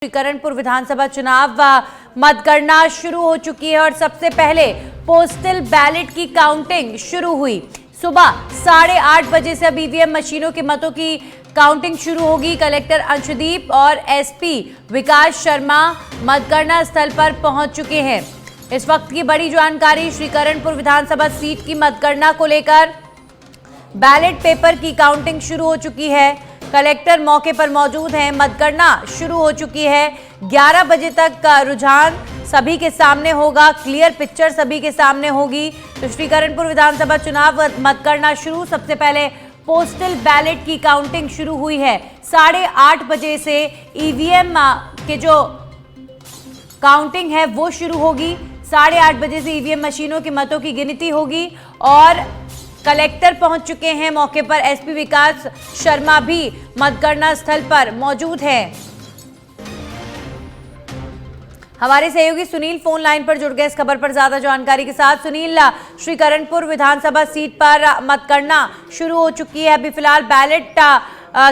करणपुर विधानसभा चुनाव मतगणना शुरू हो चुकी है और सबसे पहले पोस्टल बैलेट की काउंटिंग शुरू हुई। सुबह 8:30 बजे से अब ईवीएम मशीनों के मतों की काउंटिंग शुरू होगी। कलेक्टर अंशुदीप और एसपी विकास शर्मा मतगणना स्थल पर पहुंच चुके हैं। इस वक्त की बड़ी जानकारी श्रीकरणपुर विधानसभा सीट की मतगणना को लेकर। बैलेट पेपर की काउंटिंग शुरू हो चुकी है। कलेक्टर मौके पर मौजूद हैं। मतगणना शुरू हो चुकी है। 11 बजे तक का रुझान सभी के सामने होगा, क्लियर पिक्चर सभी के सामने होगी। तो श्रीकरणपुर विधानसभा चुनाव मतगणना शुरू। सबसे पहले पोस्टल बैलेट की काउंटिंग शुरू हुई है। 8:30 बजे से ईवीएम के जो काउंटिंग है वो शुरू होगी। 8:30 बजे से ईवीएम मशीनों की मतों की गिनती होगी और कलेक्टर पहुंच चुके हैं मौके पर। एसपी विकास शर्मा भी मतगणना स्थल पर मौजूद हैं। हमारे सहयोगी सुनील फोन लाइन पर जुड़ गए इस खबर पर ज्यादा जानकारी के साथ। सुनील, श्रीकरणपुर विधानसभा सीट पर मतगणना शुरू हो चुकी है। अभी फिलहाल बैलेट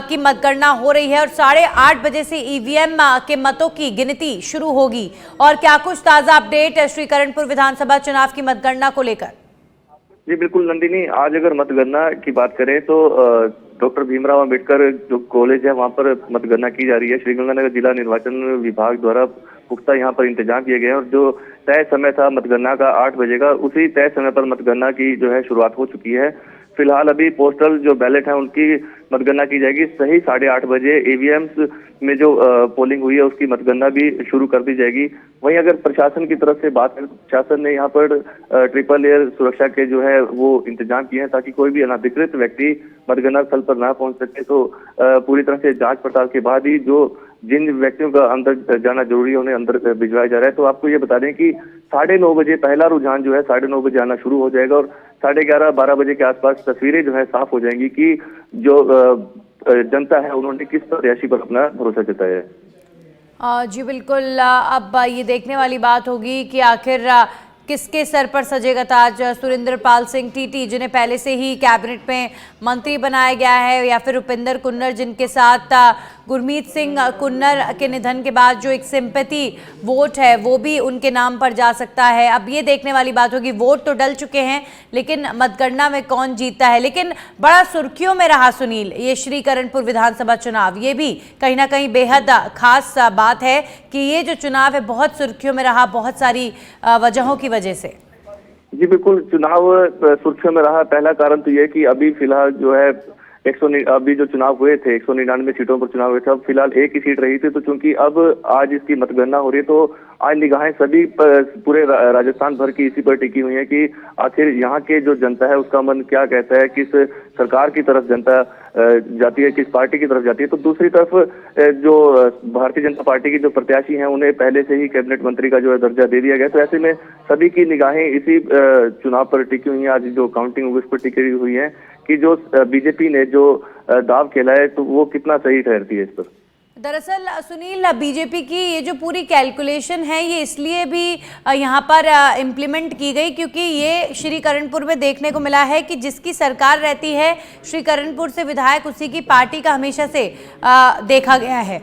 की मतगणना हो रही है और 8:30 बजे से ईवीएम के मतों की गिनती शुरू होगी। और क्या कुछ ताजा अपडेट है श्रीकरणपुर विधानसभा चुनाव की मतगणना को लेकर? जी बिल्कुल नंदिनी, आज अगर मतगणना की बात करें तो डॉक्टर भीमराव अंबेडकर जो कॉलेज है वहां पर मतगणना की जा रही है। श्रीगंगानगर जिला निर्वाचन विभाग द्वारा पुख्ता यहाँ पर इंतजाम किए गए हैं और जो तय समय था मतगणना का 8 बजे का, उसी तय समय पर मतगणना की जो है शुरुआत हो चुकी है। फिलहाल अभी पोस्टल जो बैलेट है उनकी मतगणना की जाएगी। सही 8:30 बजे ईवीएम्स में जो पोलिंग हुई है उसकी मतगणना भी शुरू कर दी जाएगी। वहीं अगर प्रशासन की तरफ से बात करें तो प्रशासन ने यहाँ पर ट्रिपल एयर सुरक्षा के जो है वो इंतजाम किए हैं ताकि कोई भी अनाधिकृत व्यक्ति मतगणना स्थल पर ना पहुंच सके। तो पूरी तरह से जांच पड़ताल के बाद ही जो जिन व्यक्तियों का अंदर जाना जरूरी है उन्हें अंदर भिजवाया जा रहा है। तो आपको ये बता दें कि 9:30 बजे पहला रुझान जो है 9:30 बजे आना शुरू हो जाएगा और 11:30-12 बजे के आसपास तस्वीरें जो है साफ हो जाएंगी कि जो जनता है उन्होंने किस प्रत्याशी पर अपना भरोसा जताया है। जी बिल्कुल। अब ये देखने वाली बात होगी कि आखिर किसके सर पर सजेगा ताज। सुरेंद्रपाल सिंह टीटी जिन्हें पहले से ही कैबिनेट में मंत्री बनाया गया है, या फिर रुपिंदर कुन्नर जिनके साथ गुरमीत सिंह कुन्नर के निधन के बाद जो एक सिंपैथी वोट है वो भी उनके नाम पर जा सकता है। अब ये देखने वाली बात होगी। वोट तो डल चुके हैं लेकिन मतगणना में कौन जीतता है। लेकिन बड़ा सुर्खियों में रहा सुनील ये श्रीकरणपुर विधानसभा चुनाव। ये भी कहीं ना कहीं बेहद खास बात है कि ये जो चुनाव है बहुत सुर्खियों में रहा, बहुत सारी वजहों की वजह से। जी बिल्कुल, चुनाव सुर्खियों में रहा। पहला कारण तो यह कि अभी फिलहाल जो है अभी जो चुनाव हुए थे 199 सीटों पर चुनाव हुए थे, अब फिलहाल एक ही सीट रही थी। तो चूंकि अब आज इसकी मतगणना हो रही है तो आज निगाहें सभी पूरे राजस्थान भर की इसी पर टिकी हुई है कि आखिर यहाँ के जो जनता है उसका मन क्या कहता है, किस सरकार की तरफ जनता जाती है, किस पार्टी की तरफ जाती है। तो दूसरी तरफ जो भारतीय जनता पार्टी की जो प्रत्याशी हैं उन्हें पहले से ही कैबिनेट मंत्री का जो है दर्जा दे दिया गया। तो ऐसे में सभी की निगाहें इसी चुनाव पर टिकी हुई है। आज जो काउंटिंग हुई उस पर टिकी हुई है कि जो बीजेपी ने जो दाव खेला है तो वो कितना सही ठहरती है इस पर। दरअसल सुनील, बीजेपी की ये जो पूरी कैलकुलेशन है ये इसलिए भी यहाँ पर इम्प्लीमेंट की गई क्योंकि ये श्रीकरणपुर में देखने को मिला है कि जिसकी सरकार रहती है श्रीकरणपुर से विधायक उसी की पार्टी का हमेशा से देखा गया है।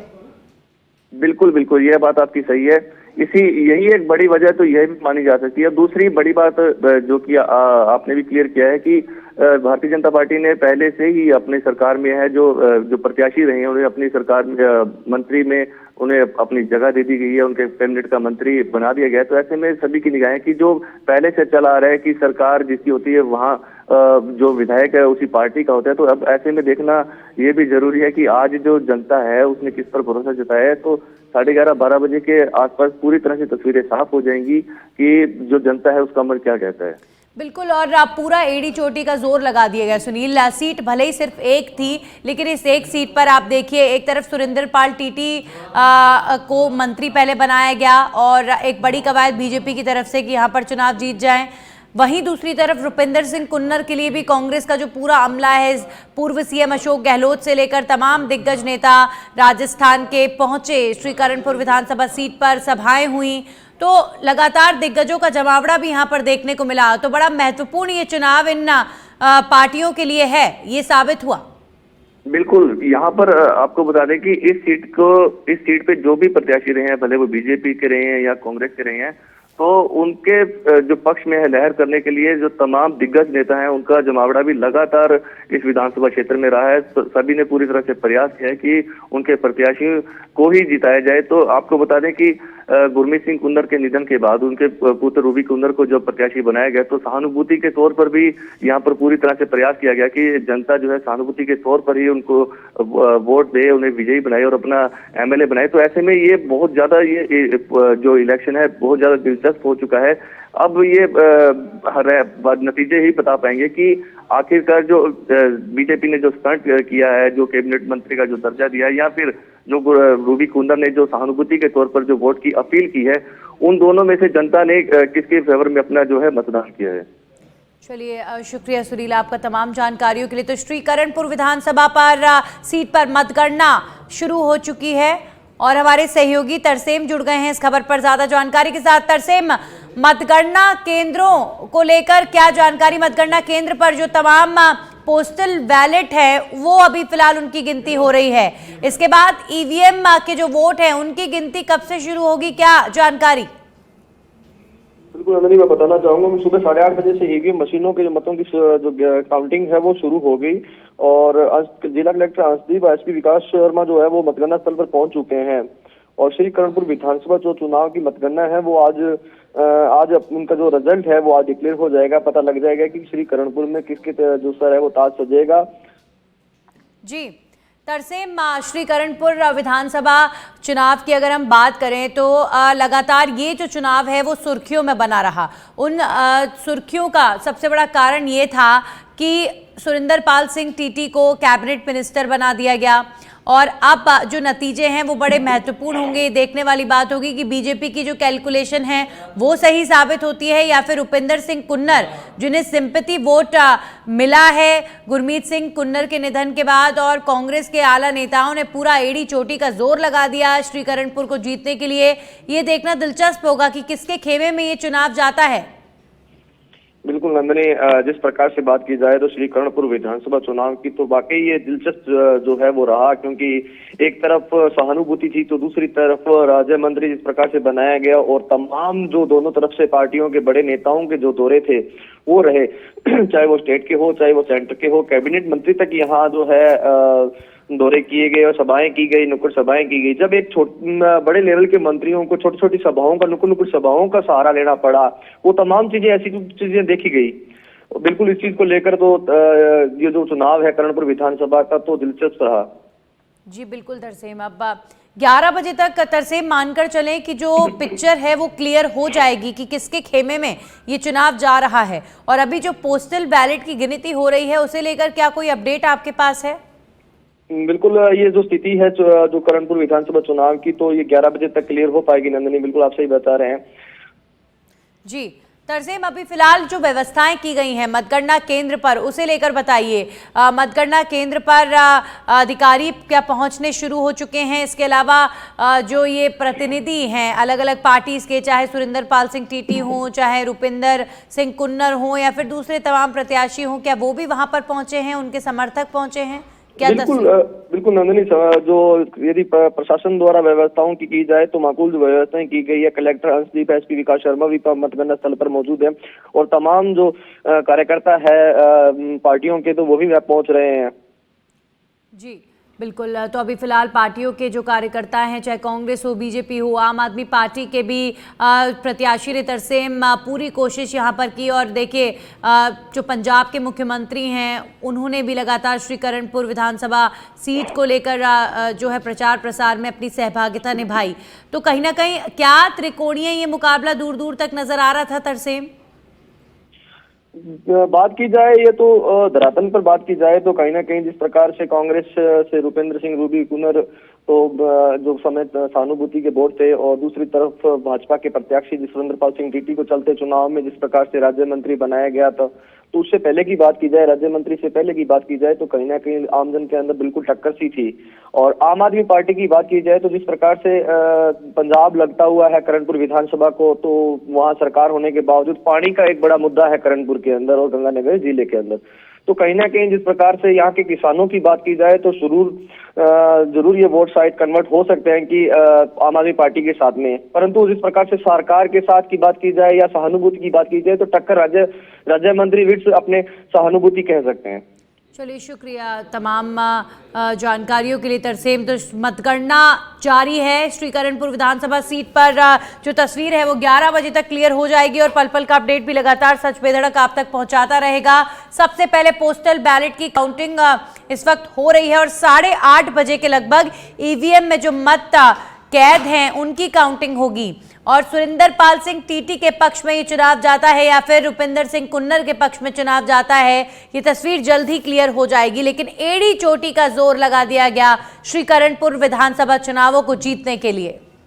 बिल्कुल बिल्कुल, यह बात आपकी सही है। यही एक बड़ी वजह तो यह भी मानी जा सकती है। दूसरी बड़ी बात जो कि आपने भी क्लियर किया है कि भारतीय जनता पार्टी ने पहले से ही अपनी सरकार में है जो प्रत्याशी रहे हैं उन्हें अपनी सरकार में मंत्री में उन्हें अपनी जगह दे दी गई है, उनके कैबिनेट का मंत्री बना दिया गया है। तो ऐसे में सभी की निगाहें कि जो पहले से चला आ रहा है कि सरकार जिसकी होती है वहाँ जो विधायक है उसी पार्टी का होता है। तो अब ऐसे में देखना ये भी जरूरी है कि आज जो जनता है उसने किस पर भरोसा जताया है। तो 11:30-12 बजे के आसपास पूरी तरह से तस्वीरें साफ हो जाएंगी कि जो जनता है उसका मन क्या कहता है। बिल्कुल, और पूरा एड़ी चोटी का जोर लगा दिया गया सुनील। सीट भले ही सिर्फ एक थी लेकिन इस एक सीट पर आप देखिए एक तरफ सुरेंद्रपाल टीटी को मंत्री पहले बनाया गया और एक बड़ी कवायद बीजेपी की तरफ से कि यहाँ पर चुनाव जीत जाएं। वहीं दूसरी तरफ रुपिंदर सिंह कुन्नर के लिए भी कांग्रेस का जो पूरा अमला है, पूर्व सीएम अशोक गहलोत से लेकर तमाम दिग्गज नेता राजस्थान के पहुंचे श्रीकरणपुर विधानसभा सीट पर, सभाएं हुई। तो लगातार दिग्गजों का जमावड़ा भी यहाँ पर देखने को मिला। तो बड़ा महत्वपूर्ण ये चुनाव इन पार्टियों के लिए है, ये साबित हुआ। बिल्कुल, यहाँ पर आपको बता दें कि इस सीट पे जो भी प्रत्याशी रहे हैं, भले वो बीजेपी के रहे हैं या कांग्रेस के रहे हैं, तो उनके जो पक्ष में है लहर करने के लिए जो तमाम दिग्गज नेता हैं, उनका जमावड़ा भी लगातार इस विधानसभा क्षेत्र में रहा है। तो सभी ने पूरी तरह से प्रयास किया है कि उनके प्रत्याशी को ही जिताया जाए। तो आपको बता दें कि गुरमीत सिंह कुन्नर के निधन के बाद उनके पुत्र रूबी कुन्नर को जब प्रत्याशी बनाया गया, तो सहानुभूति के तौर पर भी यहाँ पर पूरी तरह से प्रयास किया गया कि जनता जो है सहानुभूति के तौर पर ही उनको वोट दे, उन्हें विजयी बनाए और अपना एमएलए बनाए। तो ऐसे में ये बहुत ज्यादा ये जो इलेक्शन है बहुत ज्यादा दिलचस्प हो चुका है। अब ये नतीजे ही बता पाएंगे कि आखिरकार जो बीजेपी ने जो स्टंट किया है, जो कैबिनेट मंत्री का जो दर्जा दिया है, या फिर जो रूबी कुन्नर ने जो सहानुभूति के तौर पर जो वोट की अपील की है, उन दोनों में से जनता ने किसके फेवर में अपना जो है मतदान किया है। चलिए, शुक्रिया सुनील आपका तमाम जानकारियों के लिए। तो श्रीकरणपुर विधानसभा पर सीट पर मतगणना शुरू हो चुकी है और हमारे सहयोगी तरसेम जुड़ गए हैं इस खबर पर ज्यादा जानकारी के साथ। तरसेम, मतगणना केंद्रों को लेकर क्या जानकारी? मतगणना केंद्र पर जो तमाम पोस्टल बैलेट है वो अभी फिलहाल उनकी गिनती हो रही है, इसके बाद ईवीएम के जो वोट है उनकी गिनती कब से शुरू होगी, क्या जानकारी? बिल्कुल नंदनी, मैं बताना चाहूंगा कि सुबह 8:30 बजे से ईवीएम मशीनों के मतों की जो काउंटिंग है वो शुरू हो गई और जिला कलेक्टर अंशदीप, एसपी विकास शर्मा जो है वो मतगणना स्थल पर पहुंच चुके हैं। और श्रीकरणपुर विधानसभा जो चुनाव की मतगणना है वो आज उनका जो रिजल्ट है वो आज डिक्लेयर हो जाएगा। पता लग जाएगा कि श्रीकरणपुर में किसके जो सर है वो ताज सजेगा। जी तरसेम, श्रीकरणपुर विधानसभा चुनाव की अगर हम बात करें तो लगातार ये जो चुनाव है वो सुर्खियों में बना रहा। उन सुर्खियों का सबसे बड़ा कारण ये था कि सुरिंदर पाल सिंह टीटी को कैबिनेट मिनिस्टर बना दिया गया और अब जो नतीजे हैं वो बड़े महत्वपूर्ण होंगे। देखने वाली बात होगी कि बीजेपी की जो कैलकुलेशन है वो सही साबित होती है या फिर उपेंद्र सिंह कुन्नर, जिन्हें सिंपैथी वोट मिला है गुरमीत सिंह कुन्नर के निधन के बाद, और कांग्रेस के आला नेताओं ने पूरा एड़ी चोटी का जोर लगा दिया श्रीकरणपुर को जीतने के लिए। ये देखना दिलचस्प होगा कि किसके खेमे में ये चुनाव जाता है। बिल्कुल नंदनी, जिस प्रकार से बात की जाए तो श्रीकरणपुर विधानसभा चुनाव की तो वाकई ये दिलचस्प जो है वो रहा, क्योंकि एक तरफ सहानुभूति थी तो दूसरी तरफ राज्य मंत्री जिस प्रकार से बनाया गया और तमाम जो दोनों तरफ से पार्टियों के बड़े नेताओं के जो दौरे थे वो रहे, चाहे वो स्टेट के हो चाहे वो सेंटर के हो, कैबिनेट मंत्री तक यहाँ जो है दौरे किए गए और सभाएं की गई, नुक्कड़ सभाएं की गई। जब एक बड़े लेवल के मंत्रियों को छोटी छोटी सभाओं का, नुक्कड़ सभाओं का सहारा लेना पड़ा, वो तमाम चीजें ऐसी चीजें देखी गई। बिल्कुल इस चीज को लेकर तो ये जो चुनाव है करणपुर विधानसभा का तो दिलचस्प रहा। जी बिल्कुल तरसेम, अब 11 बजे तक तरसेम मानकर चलें कि जो पिक्चर है वो क्लियर हो जाएगी कि किसके खेमे में ये चुनाव जा रहा है। और अभी जो पोस्टल बैलेट की गिनती हो रही है उसे लेकर क्या कोई अपडेट आपके पास है? बिल्कुल, ये जो स्थिति है जो करणपुर विधानसभा चुनाव की तो ये 11 बजे तक क्लियर हो पाएगी नंदनी, बिल्कुल आप सही बता रहे हैं। जी तरसेम, अभी फिलहाल जो व्यवस्थाएं की गई हैं मतगणना केंद्र पर उसे लेकर बताइए। मतगणना केंद्र पर अधिकारी क्या पहुंचने शुरू हो चुके हैं? इसके अलावा जो ये प्रतिनिधि हैं अलग अलग पार्टीज के, चाहे सुरिंदर पाल सिंह टीटी हों, चाहे रुपिंदर सिंह कुन्नर हों या फिर दूसरे तमाम प्रत्याशी हों, क्या वो भी वहां पर पहुंचे हैं? उनके समर्थक पहुंचे हैं? क्या बिल्कुल नंदनी, जो यदि प्रशासन द्वारा व्यवस्थाओं की जाए तो माकूल जो व्यवस्थाएं की गई है। कलेक्टर अंशदीप, एसपी विकास शर्मा भी मतगणना स्थल पर मौजूद है और तमाम जो कार्यकर्ता है पार्टियों के तो वो भी पहुंच रहे हैं। जी बिल्कुल, तो अभी फिलहाल पार्टियों के जो कार्यकर्ता हैं, चाहे कांग्रेस हो, बीजेपी हो, आम आदमी पार्टी के भी प्रत्याशी ने तरसेम पूरी कोशिश यहाँ पर की। और देखिए जो पंजाब के मुख्यमंत्री हैं उन्होंने भी लगातार श्रीकरणपुर विधानसभा सीट को लेकर जो है प्रचार प्रसार में अपनी सहभागिता निभाई। तो कहीं ना कहीं क्या त्रिकोणीय ये मुकाबला दूर दूर तक नजर आ रहा था तरसेम? बात की जाए ये तो धरातल पर बात की जाए तो कहीं ना कहीं जिस प्रकार से कांग्रेस से रुपेंद्र सिंह रूबी कुन्नर तो जो समेत सहानुभूति के वोट थे और दूसरी तरफ भाजपा के प्रत्याशी सुरिंदर पाल सिंह टीटी को चलते चुनाव में जिस प्रकार से राज्य मंत्री बनाया गया था, तो उससे पहले की बात की जाए, राज्य मंत्री से पहले की बात की जाए तो कहीं ना कहीं आमजन के अंदर बिल्कुल टक्कर सी थी। और आम आदमी पार्टी की बात की जाए तो जिस प्रकार से पंजाब लगता हुआ है करणपुर विधानसभा को, तो वहां सरकार होने के बावजूद पानी का एक बड़ा मुद्दा है करणपुर के अंदर और गंगानगर जिले के अंदर। तो कहीं ना कहीं जिस प्रकार से यहाँ के किसानों की बात की जाए तो जरूर ये वोट शायद कन्वर्ट हो सकते हैं कि आम आदमी पार्टी के साथ में, परंतु जिस प्रकार से सरकार के साथ की बात की जाए या सहानुभूति की बात की जाए तो टक्कर राज्य मंत्री विट्स अपने सहानुभूति कह सकते हैं। चलिए, शुक्रिया तमाम जानकारियों के लिए तरसेम। तो मतगणना जारी है श्रीकरणपुर विधानसभा सीट पर। जो तस्वीर है वो 11 बजे तक क्लियर हो जाएगी और पल पल का अपडेट भी लगातार सच बेधड़क आप तक पहुंचाता रहेगा। सबसे पहले पोस्टल बैलेट की काउंटिंग इस वक्त हो रही है और 8:30 बजे के लगभग ईवीएम में जो मत कैद हैं उनकी काउंटिंग होगी। और सुरिंदर पाल सिंह टीटी के पक्ष में ये चुनाव जाता है या फिर रुपिंदर सिंह कुन्नर के पक्ष में चुनाव जाता है, ये तस्वीर जल्द ही क्लियर हो जाएगी। लेकिन एड़ी चोटी का जोर लगा दिया गया श्रीकरणपुर विधानसभा चुनावों को जीतने के लिए।